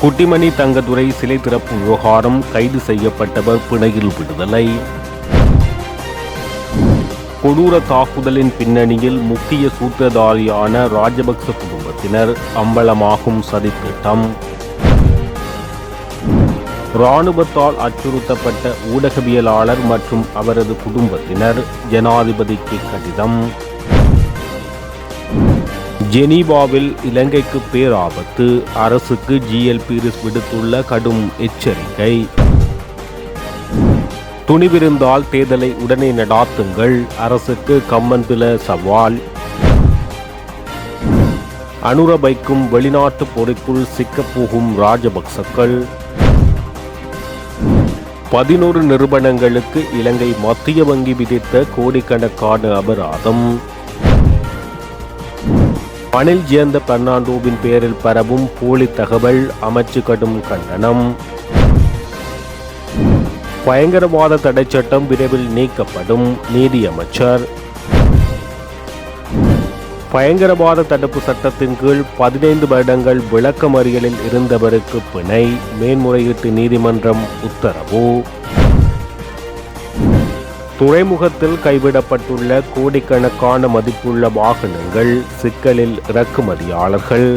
குட்டிமணி தங்கதுரை சிலை திறப்பு விவகாரம், கைது செய்யப்பட்டவர் பிணையில் விடுதலை. கொடூர தாக்குதலின் பின்னணியில் முக்கிய சூத்திரதாரியான ராஜபக்ச குடும்பத்தினர், அம்பலமாகும் சதித்திட்டம். இராணுவத்தால் அச்சுறுத்தப்பட்ட ஊடகவியலாளர் மற்றும் அவரது குடும்பத்தினர், ஜனாதிபதிக்கு கடிதம். ஜெனீவாவில் இலங்கைக்கு பேராபத்து, அரசுக்கு ஜிஎல் பீரிஸ் விடுத்துள்ள கடும் எச்சரிக்கை. துணிவிருந்தால் தேர்தலை உடனே நடாத்துங்கள், அரசுக்கு கம்மன்பில சவால். அனுரபைக்கும் வெளிநாட்டு பொறிக்குள் சிக்கப்போகும் ராஜபக்சக்கள். 11 நிறுவனங்களுக்கு இலங்கை மத்திய வங்கி விதித்த கோடிக்கணக்கான அபராதம். ரணில் ஜெயந்த பெர்னாண்டோவின் பெயரில் பரவும் போலி தகவல், அமைச்சு கடும் கண்டனம். பயங்கரவாத தடை சட்டம் விரைவில் நீக்கப்படும், நீதியமைச்சர். பயங்கரவாத தடுப்பு சட்டத்தின் கீழ் 15 வருடங்கள் விளக்கமறியலில் இருந்தவருக்கு பிணை, மேன்முறையீட்டு நீதிமன்றம் உத்தரவு. துறைமுகத்தில் கைவிடப்பட்டுள்ள கோடிக்கணக்கான மதிப்புள்ள வாகனங்கள், சிக்கலில் இறக்குமதியாளர்கள்.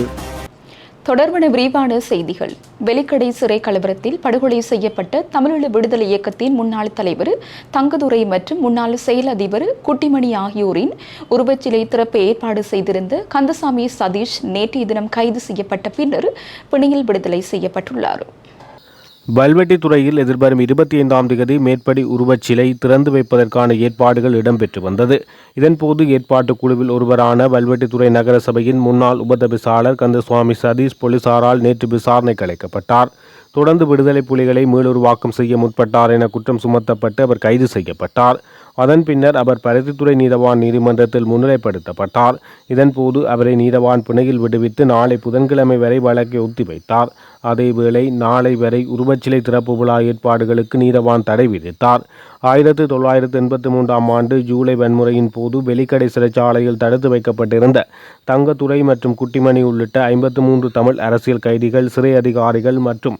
தொடர்பான விரிவான செய்திகள். வெலிக்கடை சிறை கலவரத்தில் படுகொலை செய்யப்பட்ட தமிழீழ விடுதலை இயக்கத்தின் முன்னாள் தலைவர் தங்கதுரை மற்றும் முன்னாள் செயல் அதிபர் குட்டிமணி ஆகியோரின் உருவச்சிலை திறப்பு ஏற்பாடு செய்திருந்த கந்தசாமி சதீஷ் நேற்றைய தினம் கைது செய்யப்பட்ட பின்னர் பிணையில் விடுதலை செய்யப்பட்டுள்ளார். வல்வெட்டித்துறையில் எதிர்வரும் 25ஆம் தேதி மேற்படி உருவச்சிலை திறந்து வைப்பதற்கான ஏற்பாடுகள் இடம்பெற்று வந்தது. இதன்போது ஏற்பாட்டு குழுவில் ஒருவரான வல்வெட்டித்துறை நகர சபையின் முன்னாள் உபதவிசாளர் கந்தசுவாமி சதீஷ் போலீசாரால் நேற்று விசாரணைக்கு அழைக்கப்பட்டார். தொடர்ந்து விடுதலை புலிகளை மீளுருவாக்கம் செய்ய முற்பட்டார் என குற்றம் சுமத்தப்பட்டு அவர் கைது செய்யப்பட்டார். அதன் பின்னர் அவர் பருத்தித்துறை நீதவான் நீதிமன்றத்தில் முன்னிலைப்படுத்தப்பட்டார். இதன்போது அவரை நீதவான் பிணையில் விடுவித்து நாளை புதன்கிழமை வரை வழக்கை ஒத்திவைத்தார். அதேவேளை நாளை வரை உருவச்சிலை திறப்பு விழா ஏற்பாடுகளுக்கு நீதவான் தடை விதித்தார். 1983ஆம் ஆண்டு ஜூலை வன்முறையின் போது வெலிக்கடை சிறைச்சாலையில் தடுத்து வைக்கப்பட்டிருந்த தங்கதுரை மற்றும் குட்டிமணி உள்ளிட்ட 53 தமிழ் அரசியல் கைதிகள், சிறை அதிகாரிகள் மற்றும்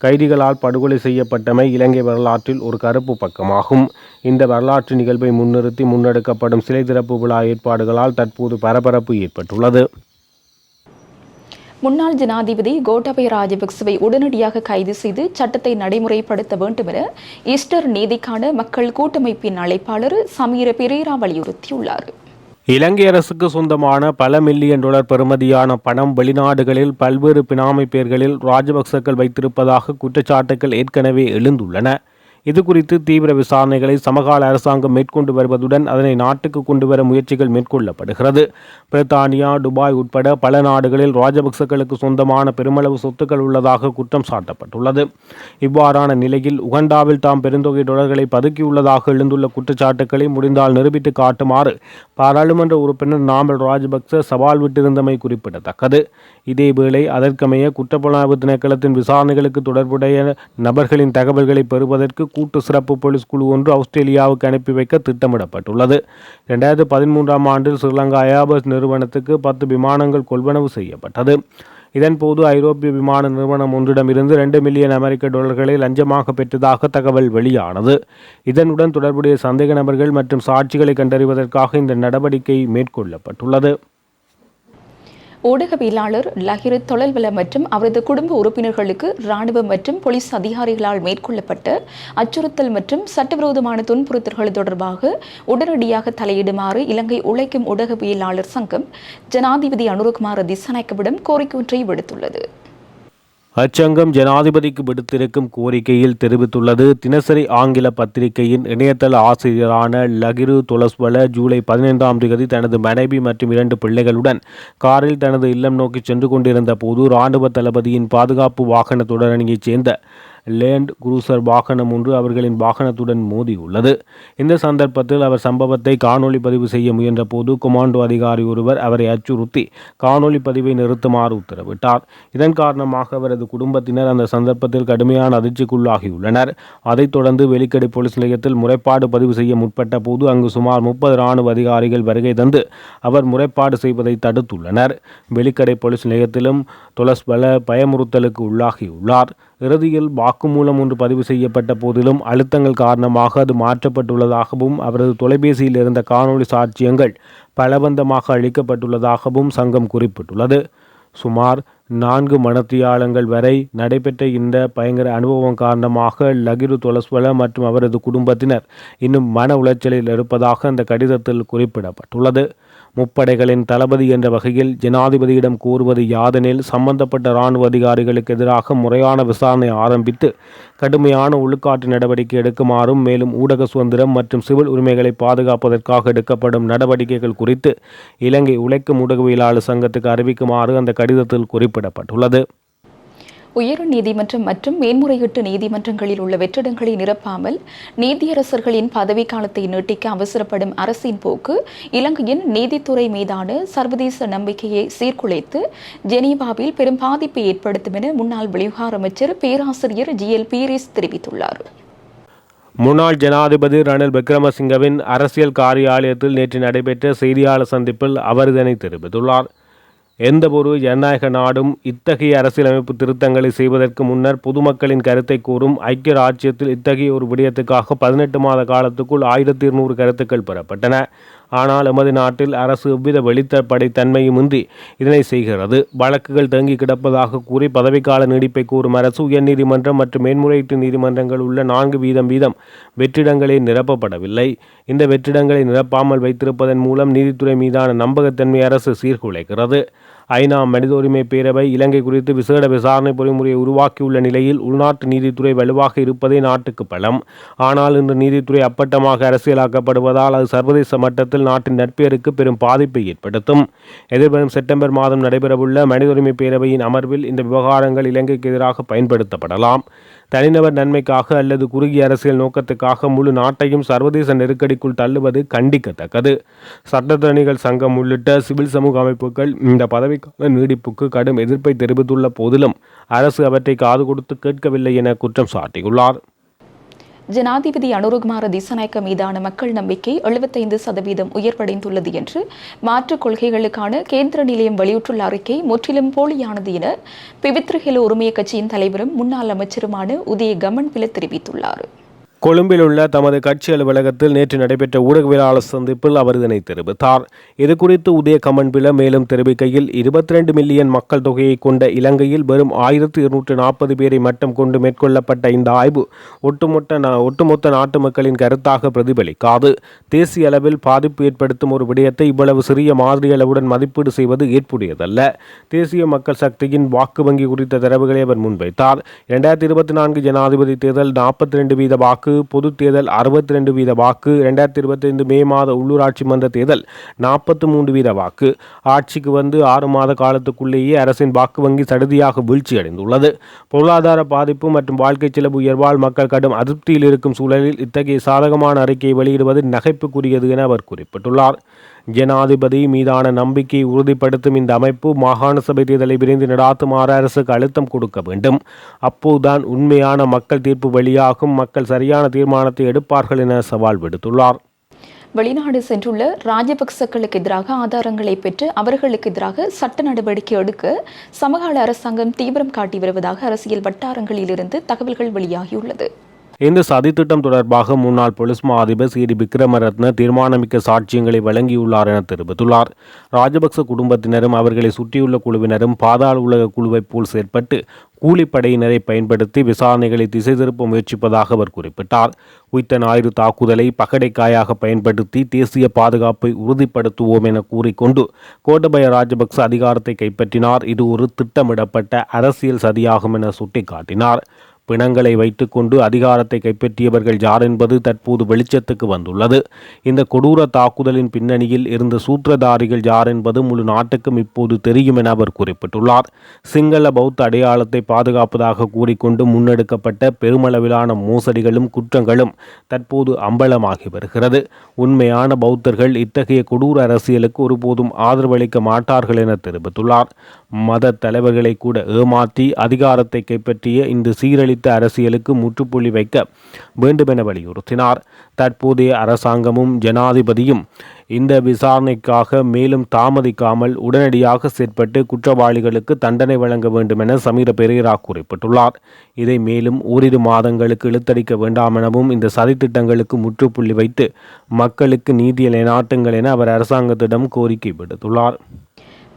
கைதிகளால் படுகொலை செய்யப்பட்டமை இலங்கை வரலாற்றில் ஒரு கருப்பு பக்கமாகும். இந்த வரலாற்று நிகழ்வை முன்னிறுத்தி முன்னெடுக்கப்படும் சிலை திறப்பு விழா ஏற்பாடுகளால் தற்போது பரபரப்பு ஏற்பட்டுள்ளது. முன்னாள் ஜனாதிபதி கோட்டாபய ராஜபக்சவை உடனடியாக கைது செய்து சட்டத்தை நடைமுறைப்படுத்த வேண்டும் என ஈஸ்டர் நீதிக்கான மக்கள் கூட்டமைப்பின் அழைப்பாளர் சமீர பெரேரா வலியுறுத்தியுள்ளார். இலங்கை அரசுக்கு சொந்தமான பல மில்லியன் டாலர் பெறுமதியான பணம் வெளிநாடுகளில் பல்வேறு பினாமி பெயர்களில் ராஜபக்சக்கள் வைத்திருப்பதாக குற்றச்சாட்டுகள் ஏற்கனவே எழுந்துள்ளன. இது குறித்து தீவிர விசாரணைகளை சமகால அரசாங்கம் மேற்கொண்டு வருவதுடன் அதனை நாட்டுக்கு கொண்டு வர முயற்சிகள் மேற்கொள்ளப்படுகிறது. பிரித்தானியா, துபாய் உட்பட பல நாடுகளில் ராஜபக்சக்களுக்கு சொந்தமான பெருமளவு சொத்துக்கள் உள்ளதாக குற்றம் சாட்டப்பட்டுள்ளது. இவ்வாறான நிலையில் உகண்டாவில் தாம் பெருந்தொகை டாலர்களை பதுக்கியுள்ளதாக எழுந்துள்ள குற்றச்சாட்டுக்களை முடிந்தால் நிரூபித்து காட்டுமாறு பாராளுமன்ற உறுப்பினர் நாமல் ராஜபக்ச சவால் விட்டிருந்தமை குறிப்பிடத்தக்கது. இதேவேளை அதற்கமைய குற்றப்புலனாய்வு திணைக்களத்தின் விசாரணைகளுக்கு தொடர்புடைய நபர்களின் தகவல்களை பெறுவதற்கு கூட்டு சிறப்பு போலீஸ் குழு ஒன்று ஆஸ்திரேலியாவுக்கு அனுப்பி வைக்க திட்டமிடப்பட்டுள்ளது. 2013ஆம் ஆண்டில் ஸ்ரீலங்கா ஏர்பஸ் நிறுவனத்துக்கு 10 விமானங்கள் கொள்வனவு செய்யப்பட்டது. இதன்போது ஐரோப்பிய விமான நிறுவனம் ஒன்றிடமிருந்து 2 மில்லியன் அமெரிக்க டாலர்களை லஞ்சமாக பெற்றதாக தகவல் வெளியானது. இதனுடன் தொடர்புடைய சந்தேக நபர்கள் மற்றும் சாட்சிகளை கண்டறிவதற்காக இந்த நடவடிக்கை மேற்கொள்ளப்பட்டுள்ளது. ஊடகவியலாளர் லஹிர் தொழல்வல மற்றும் அவரது குடும்ப உறுப்பினர்களுக்கு இராணுவ மற்றும் போலீஸ் அதிகாரிகளால் மேற்கொள்ளப்பட்ட அச்சுறுத்தல் மற்றும் சட்டவிரோதமான துன்புறுத்தல்கள் தொடர்பாக உடனடியாக தலையிடுமாறு இலங்கை உழைக்கும் ஊடகவியலாளர் சங்கம் ஜனாதிபதி அனுரகுமார திசாநாயக்கவிடம் கோரிக்கை ஒன்றை விடுத்துள்ளது. அச்சங்கம் ஜனாதிபதிக்கு விடுத்திருக்கும் கோரிக்கையில் தெரிவித்துள்ளது. தினசரி ஆங்கில பத்திரிகையின் இணையதள ஆசிரியரான லகிரு தொலஸ்வல ஜூலை 15ஆம் தேதி தனது மனைவி மற்றும் 2 பிள்ளைகளுடன் காரில் தனது இல்லம் நோக்கி சென்று கொண்டிருந்த போது இராணுவ தளபதியின் பாதுகாப்பு வாகன தொடரணியைச் சேர்ந்த லேண்ட் குரூசர் வாகனம் ஒன்று அவர்களின் வாகனத்துடன் மோதியுள்ளது. இந்த சந்தர்ப்பத்தில் அவர் சம்பவத்தை காணொலி பதிவு செய்ய முயன்ற போது கொமாண்டோ அதிகாரி ஒருவர் அவரை அச்சுறுத்தி காணொலி பதிவை நிறுத்துமாறு உத்தரவிட்டார். இதன் காரணமாக அவரது குடும்பத்தினர் அந்த சந்தர்ப்பத்தில் கடுமையான அதிர்ச்சிக்குள்ளாகியுள்ளனர். அதைத் தொடர்ந்து வெலிக்கடை போலீஸ் நிலையத்தில் முறைப்பாடு பதிவு செய்ய முற்பட்ட போது அங்கு சுமார் 30 இராணுவ அதிகாரிகள் வருகை தந்து அவர் முறைப்பாடு செய்வதை தடுத்துள்ளனர். வெலிக்கடை போலீஸ் நிலையத்திலும் தொலஸ்பல பயமுறுத்தலுக்கு உள்ளாகியுள்ளார். இறுதியில் வாக்குமூலம் ஒன்று பதிவு செய்யப்பட்ட போதிலும் அழுத்தங்கள் காரணமாக அது மாற்றப்பட்டுள்ளதாகவும் அவரது தொலைபேசியில் இருந்த காணொலி சாட்சியங்கள் பலவந்தமாக அளிக்கப்பட்டுள்ளதாகவும் சங்கம் குறிப்பிட்டுள்ளது. சுமார் 4 மணித்தியாலங்கள் வரை நடைபெற்ற இந்த பயங்கர அனுபவம் காரணமாக லகிரு தொலஸ்வல மற்றும் அவரது குடும்பத்தினர் இன்னும் மன உளைச்சலில் இருப்பதாக அந்த கடிதத்தில் குறிப்பிடப்பட்டுள்ளது. முப்படைகளின் தளபதி என்ற வகையில் ஜனாதிபதியிடம் கூறுவது யாதெனில் சம்பந்தப்பட்ட இராணுவ அதிகாரிகளுக்கு எதிராக முறையான விசாரணை ஆரம்பித்து கடுமையான ஒழுக்காற்று நடவடிக்கை எடுக்குமாறும் மேலும் ஊடக சுதந்திரம் மற்றும் சிவில் உரிமைகளை பாதுகாப்பதற்காக எடுக்கப்படும் நடவடிக்கைகள் குறித்து இலங்கை உழைக்கும் ஊடகவியலாளர் சங்கத்துக்கு அறிவிக்குமாறு அந்த கடிதத்தில் குறிப்பிடப்பட்டுள்ளது. உயர் நீதிமன்றம் மற்றும் மேன்முறையீட்டு நீதிமன்றங்களில் உள்ள வெற்றிடங்களை நிரப்பாமல் நீதியரசர்களின் பதவிக்காலத்தை நீட்டிக்க அவசரப்படும் அரசின் போக்கு இலங்கையின் நீதித்துறை மீதான சர்வதேச நம்பிக்கையை சீர்குலைத்து ஜெனீவாவில் பெரும் பாதிப்பை ஏற்படுத்தும் என முன்னாள் வெளிவிவகார அமைச்சர் பேராசிரியர் ஜிஎல் பீரிஸ் தெரிவித்துள்ளார். முன்னாள் ஜனாதிபதி ரணில் விக்ரமசிங்கவின் அரசியல் காரியாலயத்தில் நேற்று நடைபெற்ற செய்தியாளர் சந்திப்பில் அவர் இதனை தெரிவித்துள்ளார். எந்தவொரு ஜனநாயக நாடும் இத்தகைய அரசியலமைப்பு திருத்தங்களை செய்வதற்கு முன்னர் பொதுமக்களின் கருத்தை கூறும். ஐக்கிய ராஜ்யத்தில் இத்தகைய ஒரு விடயத்துக்காக 18 மாத காலத்துக்குள் 1200 கருத்துக்கள் பெறப்பட்டன. ஆனால் எமது நாட்டில் அரசு எவ்வித வெளிப்படைத்தன்மையுமின்றி இதனை செய்கிறது. வழக்குகள் தேங்கி கிடப்பதாக கூறி பதவிக்கால நீடிப்பை கூறும் அரசு உயர்நீதிமன்றம் மற்றும் மேன்முறையீட்டு நீதிமன்றங்கள் உள்ள 4 வீதம் வெற்றிடங்களே நிரப்பப்படவில்லை. இந்த வெற்றிடங்களை நிரப்பாமல் வைத்திருப்பதன் மூலம் நீதித்துறை மீதான நம்பகத்தன்மை அரசு சீர்குலைக்கிறது. ஐநா மனித உரிமை பேரவை இலங்கை குறித்து விசேட விசாரணை பொறிமுறையை உருவாக்கியுள்ள நிலையில் உள்நாட்டு நீதித்துறை வலுவாக இருப்பதே நாட்டுக்கு பலம். ஆனால் இன்று நீதித்துறை அப்பட்டமாக அரசியலாக்கப்படுவதால் அது சர்வதேச மட்டத்தில் நாட்டின் நற்பெயருக்கு பெரும் பாதிப்பை ஏற்படுத்தும். எதிர்வரும் செப்டம்பர் மாதம் நடைபெறவுள்ள மனித உரிமை பேரவையின் அமர்வில் இந்த விவகாரங்கள் இலங்கைக்கு எதிராக பயன்படுத்தப்படலாம். தனிநபர் நன்மைக்காக அல்லது குறுகிய அரசியல் நோக்கத்துக்காக முழு நாட்டையும் சர்வதேச நெருக்கடிக்குள் தள்ளுவது கண்டிக்கத்தக்கது. சட்டத்தரணிகள் சங்கம் உள்ளிட்ட சிவில் சமூக அமைப்புகள் இந்த பதவிக்கால நீடிப்புக்கு கடும் எதிர்ப்பை தெரிவித்துள்ள போதிலும் அரசு அவற்றை காது கொடுத்து கேட்கவில்லை என குற்றம் சாட்டியுள்ளார். ஜனாதிபதி அனுரகுமார திசாநாயக்க மீதான மக்கள் நம்பிக்கை 75% உயர்வடைந்துள்ளது என்று மாற்றுக் கொள்கைகளுக்கான கேந்திர நிலையம் வெளியிட்டுள்ள அறிக்கை முற்றிலும் போலியானது என பிவித்ருஹெல உரிமைய கட்சியின் தலைவரும் முன்னாள் அமைச்சருமான உதய கமன்பில தெரிவித்துள்ளார். கொழும்பில் உள்ள தமது கட்சி அலுவலகத்தில் நேற்று நடைபெற்ற ஊடகவியலாளர் சந்திப்பில் அவர் இதனை தெரிவித்தார். இதுகுறித்து உதய கமன்பில மேலும் தெரிவிக்கையில் 22 மில்லியன் மக்கள் தொகையை கொண்ட இலங்கையில் வெறும் 1240 பேரை மட்டும் கொண்டு மேற்கொள்ளப்பட்ட இந்த ஆய்வு ஒட்டுமொத்த நாட்டு மக்களின் கருத்தாக பிரதிபலிக்காது. தேசிய அளவில் பாதிப்பு ஏற்படுத்தும் ஒரு விடயத்தை இவ்வளவு சிறிய மாதிரி அளவுடன் மதிப்பீடு செய்வது ஏற்புடையதல்ல. தேசிய மக்கள் சக்தியின் வாக்கு வங்கி குறித்த தரவுகளை அவர் முன்வைத்தார். 2024 ஜனாதிபதி தேர்தல் 42% வாக்கு, பொது தேர்தல் 62% வாக்கு, 2025 மே மாத உள்ளூராட்சி மன்ற தேர்தல் 43% வாக்கு. ஆட்சிக்கு வந்து 6 மாத காலத்துக்குள்ளேயே அரசின் வாக்கு வங்கி சடுதியாக வீழ்ச்சியடைந்துள்ளது. பொருளாதார பாதிப்பு மற்றும் வாழ்க்கை செலவு உயர்வால் மக்கள் கடும் அதிருப்தியில் இருக்கும் சூழலில் இத்தகைய சாதகமான அறிக்கையை வெளியிடுவது நகைப்புக்குரியது என அவர் குறிப்பிட்டுள்ளார். ஜனாதிபதி மீதான நம்பிக்கையை உறுதிப்படுத்தும் இந்த அமைப்பு மாகாண சபை தேர்தலை விரைந்து நடாத்துமாறு அரசுக்கு அழுத்தம் கொடுக்க வேண்டும். அப்போதுதான் உண்மையான மக்கள் தீர்ப்பு வெளியாகும், மக்கள் சரியான தீர்மானத்தை எடுப்பார்கள் என சவால் விடுத்துள்ளார். வெளிநாடு சென்றுள்ள ராஜபக்சக்களுக்கு எதிராக ஆதாரங்களை பெற்று அவர்களுக்கு எதிராக சட்ட நடவடிக்கை எடுக்க சமகால அரசாங்கம் தீவிரம் காட்டி வருவதாக அரசியல் வட்டாரங்களிலிருந்து தகவல்கள் வெளியாகியுள்ளது. இந்த சதித்திட்டம் தொடர்பாக முன்னாள் பொலிஸ் மா அதிபர் சி.டி. விக்ரமரத்ன தீர்மானமிக்க சாட்சியங்களை வழங்கியுள்ளார் என தெரிவித்துள்ளார். ராஜபக்ச குடும்பத்தினரும் அவர்களை சுற்றியுள்ள குழுவினரும் பாதாள உலக குழுவைப் போல் செயற்பட்டு கூலிப்படையினரை பயன்படுத்தி விசாரணைகளை திசை திருப்ப முயற்சிப்பதாக அவர் குறிப்பிட்டார். உய்த்த ஞாயிறு தாக்குதலை பகடைக்காயாக பயன்படுத்தி தேசிய பாதுகாப்பை உறுதிப்படுத்துவோம் என கூறிக்கொண்டு கோட்டபய ராஜபக்ச அதிகாரத்தை கைப்பற்றினார். இது ஒரு திட்டமிடப்பட்ட அரசியல் சதியாகும் என சுட்டிக்காட்டினார். பிணங்களை வைத்துக்கொண்டு அதிகாரத்தை கைப்பற்றியவர்கள் யார் என்பது தற்போது வெளிச்சத்துக்கு வந்துள்ளது. இந்த கொடூர தாக்குதலின் பின்னணியில் இருந்த சூத்திரதாரிகள் யார் என்பது முழு நாட்டுக்கும் இப்போது தெரியும் என அவர் குறிப்பிட்டுள்ளார். சிங்கள பௌத்த அடையாளத்தை பாதுகாப்பதாக கூறிக்கொண்டு முன்னெடுக்கப்பட்ட பெருமளவிலான மோசடிகளும் குற்றங்களும் தற்போது அம்பலமாகி வருகிறது. உண்மையான பௌத்தர்கள் இத்தகைய கொடூர அரசியலுக்கு ஒருபோதும் ஆதரவளிக்க மாட்டார்கள் என தெரிவித்துள்ளார். மத தலைவர்களை கூட ஏமாற்றி அதிகாரத்தை கைப்பற்றிய இந்த சீரழித்த அரசியலுக்கு முற்றுப்புள்ளி வைக்க வேண்டுமென வலியுறுத்தினார். தற்போதைய அரசாங்கமும் ஜனாதிபதியும் இந்த விசாரணைக்காக மேலும் தாமதிக்காமல் உடனடியாக செயற்பட்டு குற்றவாளிகளுக்கு தண்டனை வழங்க வேண்டும் என சமீர பெரேரா குறிப்பிட்டுள்ளார். இதை மேலும் ஓரிரு மாதங்களுக்கு இழுத்தடிக்க வேண்டாம் எனவும் இந்த சதித்திட்டங்களுக்கு முற்றுப்புள்ளி வைத்து மக்களுக்கு நீதியை நிலைநாட்டுங்கள் என அவர் அரசாங்கத்திடம் கோரிக்கை விடுத்துள்ளார்.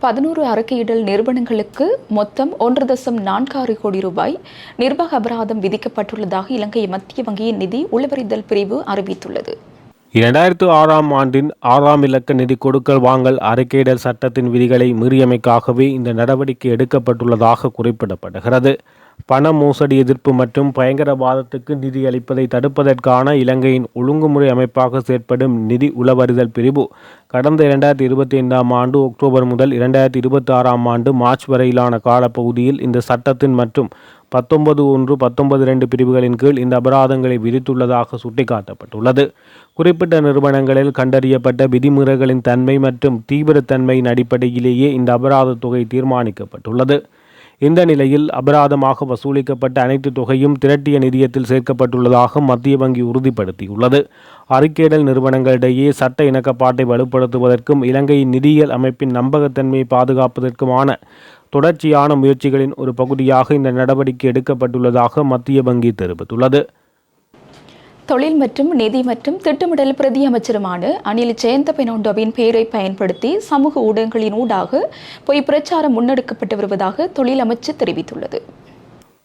11 அறிக்கையிடல் நிறுவனங்களுக்கு மொத்தம் 1.46 கோடி ரூபாய் நிர்வாக அபராதம் விதிக்கப்பட்டுள்ளதாக இலங்கை மத்திய வங்கியின் நிதி உளவறிதல் பிரிவு அறிவித்துள்ளது. 2006 ஆண்டின் 6ஆம் இலக்க நிதி கொடுக்கல் வாங்கல் அறிக்கையிடல் சட்டத்தின் விதிகளை மீறியமைக்காகவே இந்த நடவடிக்கை எடுக்கப்பட்டுள்ளதாக குறிப்பிடப்படுகிறது. பண மோசடி எதிர்ப்பு மற்றும் பயங்கரவாதத்துக்கு நிதி அளிப்பதை தடுப்பதற்கான இலங்கையின் ஒழுங்குமுறை அமைப்பாக செயற்படும் நிதி உளவறிதல் பிரிவு கடந்த 2025 ஆண்டு அக்டோபர் முதல் 2026 ஆண்டு மார்ச் வரையிலான காலப்பகுதியில் இந்த சட்டத்தின் மற்றும் 19(1), 19(2) பிரிவுகளின் கீழ் இந்த அபராதங்களை விதித்துள்ளதாக சுட்டிக்காட்டப்பட்டுள்ளது. குறிப்பிட்ட நிறுவனங்களில் கண்டறியப்பட்ட விதிமுறைகளின் தன்மை மற்றும் தீவிரத்தன்மையின் அடிப்படையிலேயே இந்த அபராத தொகை தீர்மானிக்கப்பட்டுள்ளது. இந்த நிலையில் அபராதமாக வசூலிக்கப்பட்ட அனைத்து தொகையும் திரட்டிய நிதியத்தில் சேர்க்கப்பட்டுள்ளதாக மத்திய வங்கி உறுதிப்படுத்தியுள்ளது. அறிக்கையிடல் நிறுவனங்களிடையே சட்ட இணக்கப்பாட்டை வலுப்படுத்துவதற்கும் இலங்கையின் நிதியியல் அமைப்பின் நம்பகத்தன்மையை பாதுகாப்பதற்குமான தொடர்ச்சியான முயற்சிகளின் ஒரு பகுதியாக இந்த நடவடிக்கை எடுக்கப்பட்டுள்ளதாக மத்திய வங்கி தெரிவித்துள்ளது. தொழில் மற்றும் நிதி மற்றும் திட்டமிடல் பிரதி அமைச்சருமான அனில் ஜெயந்த பெர்னாண்டோவின் பெயரை பயன்படுத்தி சமூக ஊடகங்களின் ஊடாக பொய் பிரச்சாரம் முன்னெடுக்கப்பட்டு வருவதாக தொழில் அமைச்சு தெரிவித்துள்ளது.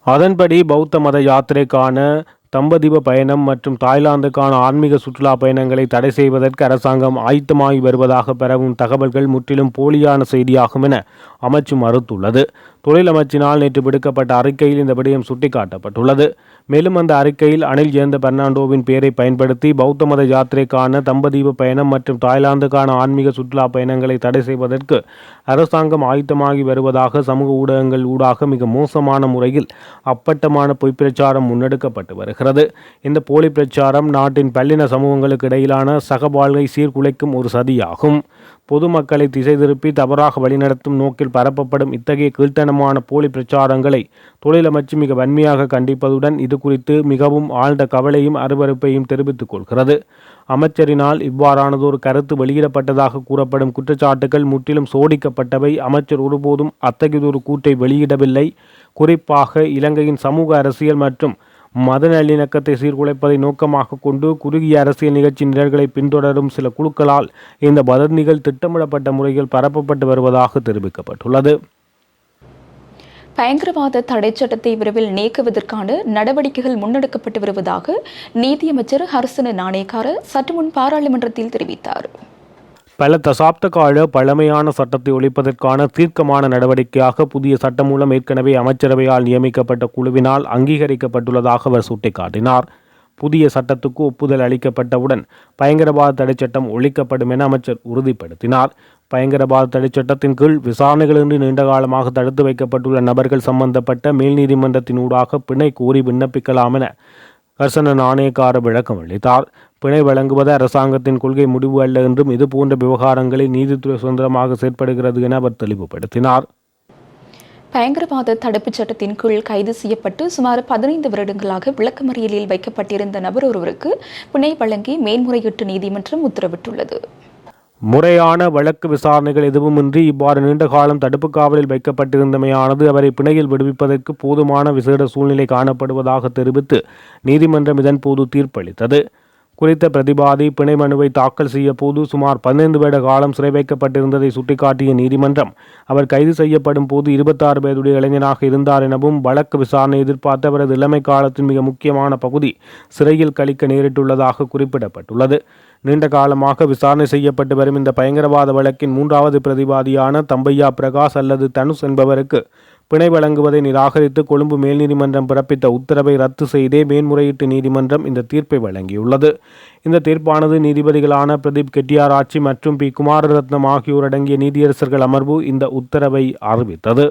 அதன்படி பௌத்த மத யாத்திரைக்கான தம்பதிவ பயணம் மற்றும் தாய்லாந்துக்கான ஆன்மீக சுற்றுலா பயணங்களை தடை செய்வதற்கு அரசாங்கம் ஆயத்தமாகி வருவதாக பரவும் தகவல்கள் முற்றிலும் போலியான செய்தியாகும் என அமைச்சு மறுத்துள்ளது. தொழில் அமைச்சினால் நேற்று விடுக்கப்பட்ட அறிக்கையில் இந்த விடயம் சுட்டிக்காட்டப்பட்டுள்ளது. மேலும் அந்த அறிக்கையில் அனில் ஜெயந்த பெர்னாண்டோவின் பெயரை பயன்படுத்தி பௌத்த மத யாத்திரைக்கான தம்பதிவ பயணம் மற்றும் தாய்லாந்துக்கான ஆன்மீக சுற்றுலா பயணங்களை தடை செய்வதற்கு அரசாங்கம் ஆயத்தமாகி வருவதாக சமூக ஊடகங்கள் ஊடாக மிக மோசமான முறையில் அப்பட்டமான பொய் பிரச்சாரம் முன்னெடுக்கப்பட்டு வருகிறது. இந்த போலி பிரச்சாரம் நாட்டின் பல்லின சமூகங்களுக்கு இடையிலான சகவாழ்வை சீர்குலைக்கும் ஒரு சதியாகும். பொதுமக்களை திசை திருப்பி தவறாக வழிநடத்தும் நோக்கில் பரப்பப்படும் இத்தகைய கீழ்த்தனமான போலி பிரச்சாரங்களை தொழிலமைச்சு மிக வன்மையாக கண்டிப்பதுடன் இது குறித்து மிகவும் ஆழ்ந்த கவலையும் அருவருப்பையும் தெரிவித்துக் கொள்கிறது. அமைச்சரினால் இவ்வாறானதொரு கருத்து வெளியிடப்பட்டதாக கூறப்படும் குற்றச்சாட்டுகள் முற்றிலும் சோடிக்கப்பட்டவை. அமைச்சர் ஒருபோதும் அத்தகையதொரு கூற்றை வெளியிடவில்லை. குறிப்பாக இலங்கையின் சமூக அரசியல் மற்றும் மத நல்லிணக்கத்தை சீர்குலைப்பதை நோக்கமாக கொண்டு குறுகிய அரசியல் நிகழ்ச்சி நிரல்களை பின்தொடரும் சில குழுக்களால் இந்த வதந்திகள் திட்டமிடப்பட்ட முறையில் பரப்பப்பட்டு வருவதாக தெரிவிக்கப்பட்டுள்ளது. பயங்கரவாத தடை சட்டத்தை விரைவில் நீக்குவதற்கான நடவடிக்கைகள் முன்னெடுக்கப்பட்டு வருவதாக நீதியமைச்சர் ஹர்சன நாணயக்கார சற்று முன் பாராளுமன்றத்தில் தெரிவித்தார். பல தசாப்த கால பழமையான சட்டத்தை ஒழிப்பதற்கான தீர்க்கமான நடவடிக்கையாக புதிய சட்டம் மூலம் ஏற்கனவே அமைச்சரவையால் நியமிக்கப்பட்ட குழுவினால் அங்கீகரிக்கப்பட்டுள்ளதாக அவர் சுட்டிக்காட்டினார். புதிய சட்டத்துக்கு ஒப்புதல் அளிக்கப்பட்டவுடன் பயங்கரவாத தடை சட்டம் ஒழிக்கப்படும் என அமைச்சர் உறுதிப்படுத்தினார். பயங்கரவாத தடை சட்டத்தின் கீழ் விசாரணைகளின்றி நீண்டகாலமாக தடுத்து வைக்கப்பட்டுள்ள நபர்கள் சம்பந்தப்பட்ட மேல் நீதிமன்றத்தின் ஊடாக பிணை கோரி விண்ணப்பிக்கலாம் என ஹர்சன நாணயக்கார விளக்கம் அளித்தார். பிணை வழங்குவது அரசாங்கத்தின் கொள்கை முடிவு அல்ல என்றும் இதுபோன்ற விவகாரங்களில் நீதித்துறை சுதந்திரமாக செயற்படுகிறது என அவர் தெளிவுபடுத்தினார். பயங்கரவாத தடுப்புச் சட்டத்தின் கீழ் கைது செய்யப்பட்டு சுமார் 15 வருடங்களாக விளக்கமறியலில் வைக்கப்பட்டிருந்த நபர் ஒருவருக்கு பிணை வழங்கி மேன்முறையீட்டு நீதிமன்றம் உத்தரவிட்டுள்ளது. முறையான வழக்கு விசாரணைகள் எதுவுமின்றி இவ்வாறு நீண்ட காலம் தடுப்பு காவலில் வைக்கப்பட்டிருந்தமையானது அவரை பிணையில் விடுவிப்பதற்கு போதுமான விசேட சூழ்நிலை காணப்படுவதாக தெரிவித்து நீதிமன்றம் இதன்போது தீர்ப்பளித்தது. குறித்த பிரதிவாதி பிணை மனுவை தாக்கல் செய்ய போது சுமார் 15 வருட காலம் சிறை வைக்கப்பட்டிருந்ததை சுட்டிக்காட்டிய நீதிமன்றம் அவர் கைது செய்யப்படும் போது 26 வயதுடைய இளைஞனாக இருந்தார் எனவும் வழக்கு விசாரணை எதிர்பார்த்த அவரது இளமை காலத்தின் மிக முக்கியமான பகுதி சிறையில் கழிக்க நேரிட்டுள்ளதாக குறிப்பிடப்பட்டுள்ளது. நீண்ட காலமாக விசாரணை செய்யப்பட்டு வரும் இந்த பயங்கரவாத வழக்கின் 3வது பிரதிவாதியான தம்பையா பிரகாஷ் அல்லது தனுஷ் என்பவருக்கு பிணை வழங்குவதை நிராகரித்து கொழும்பு மேல் நீதிமன்றம் பிறப்பித்த உத்தரவை ரத்து செய்தே மேன்முறையீட்டு நீதிமன்றம் இந்த தீர்ப்பை வழங்கியுள்ளது. இந்த தீர்ப்பானது நீதிபதிகளான பிரதீப் கெட்டியாராச்சி மற்றும் பி குமாரரத்னம் ஆகியோர் அடங்கிய நீதியரசர்கள் அமர்வு இந்த உத்தரவை அறிவித்தது.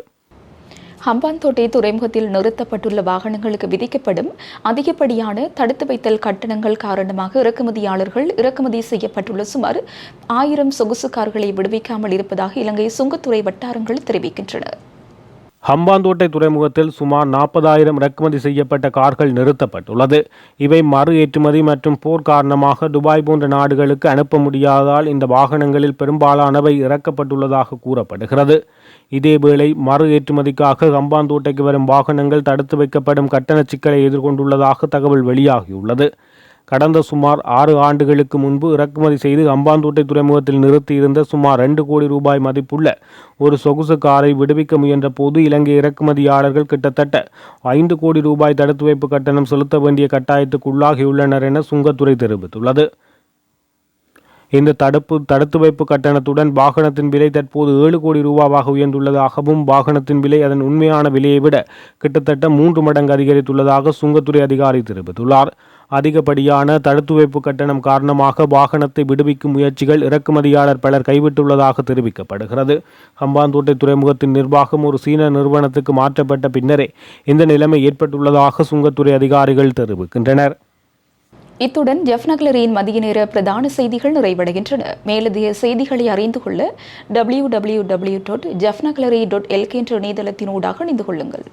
ஹம்பாந்தோட்டை துறைமுகத்தில் நிறுத்தப்பட்டுள்ள வாகனங்களுக்கு விதிக்கப்படும் அதிகப்படியான தடுத்து வைத்தல் கட்டணங்கள் காரணமாக இறக்குமதியாளர்கள் இறக்குமதி செய்யப்பட்டுள்ள சுமார் 1000 சொகுசு கார்களை விடுவிக்காமல் இருப்பதாக இலங்கை சுங்கத்துறை வட்டாரங்கள் தெரிவிக்கின்றன. ஹம்பாந்தோட்டை துறைமுகத்தில் சுமார் 40,000 இறக்குமதி செய்யப்பட்ட கார்கள் நிறுத்தப்பட்டுள்ளது. இவை மறு ஏற்றுமதி மற்றும் போர் காரணமாக துபாய் போன்ற நாடுகளுக்கு அனுப்ப முடியாததால் இந்த வாகனங்களில் பெரும்பாலானவை இறக்கப்பட்டுள்ளதாக கூறப்படுகிறது. இதேவேளை மறு ஏற்றுமதிக்காக ஹம்பாந்தோட்டைக்கு வரும் வாகனங்கள் தடுத்து வைக்கப்படும் கட்டண சிக்கலை எதிர்கொண்டுள்ளதாக தகவல் வெளியாகியுள்ளது. கடந்த சுமார் 6 ஆண்டுகளுக்கு முன்பு இறக்குமதி செய்து ஹம்பாந்தோட்டை துறைமுகத்தில் நிறுத்தியிருந்த சுமார் 2 கோடி ரூபாய் மதிப்புள்ள ஒரு சொகுசு காரை விடுவிக்க முயன்ற போது இலங்கை இறக்குமதியாளர்கள் கிட்டத்தட்ட 5 கோடி ரூபாய் தடுத்து வைப்பு கட்டணம் செலுத்த வேண்டிய கட்டாயத்துக்கு உள்ளாகியுள்ளனர் என சுங்கத்துறை தெரிவித்துள்ளது. இந்த தடுத்து வைப்பு கட்டணத்துடன் வாகனத்தின் விலை தற்போது 7 கோடி ரூபாவாக உயர்ந்துள்ளதாகவும் வாகனத்தின் விலை அதன் உண்மையான விலையை விட கிட்டத்தட்ட 3 மடங்கு அதிகரித்துள்ளதாக சுங்கத்துறை அதிகாரி தெரிவித்துள்ளார். அதிகப்படியான தடுத்து வைப்பு கட்டணம் காரணமாக வாகனத்தை விடுவிக்கும் முயற்சிகள் இறக்குமதியாளர் பலர் கைவிட்டுள்ளதாக தெரிவிக்கப்படுகிறது. ஹம்பாந்தோட்டை துறைமுகத்தின் நிர்வாகம் ஒரு சீன நிறுவனத்துக்கு மாற்றப்பட்ட பின்னரே இந்த நிலைமை ஏற்பட்டுள்ளதாக சுங்கத்துறை அதிகாரிகள் தெரிவிக்கின்றனர். இத்துடன் ஜெஃப்னக்லரியின் மதிய நேர பிரதான செய்திகள் நிறைவடைகின்றன. மேலதிக செய்திகளை அறிந்து கொள்ள www.jeffnaglery.lk என்ற இணையதளத்தினூடாக இணைந்து கொள்ளுங்கள்.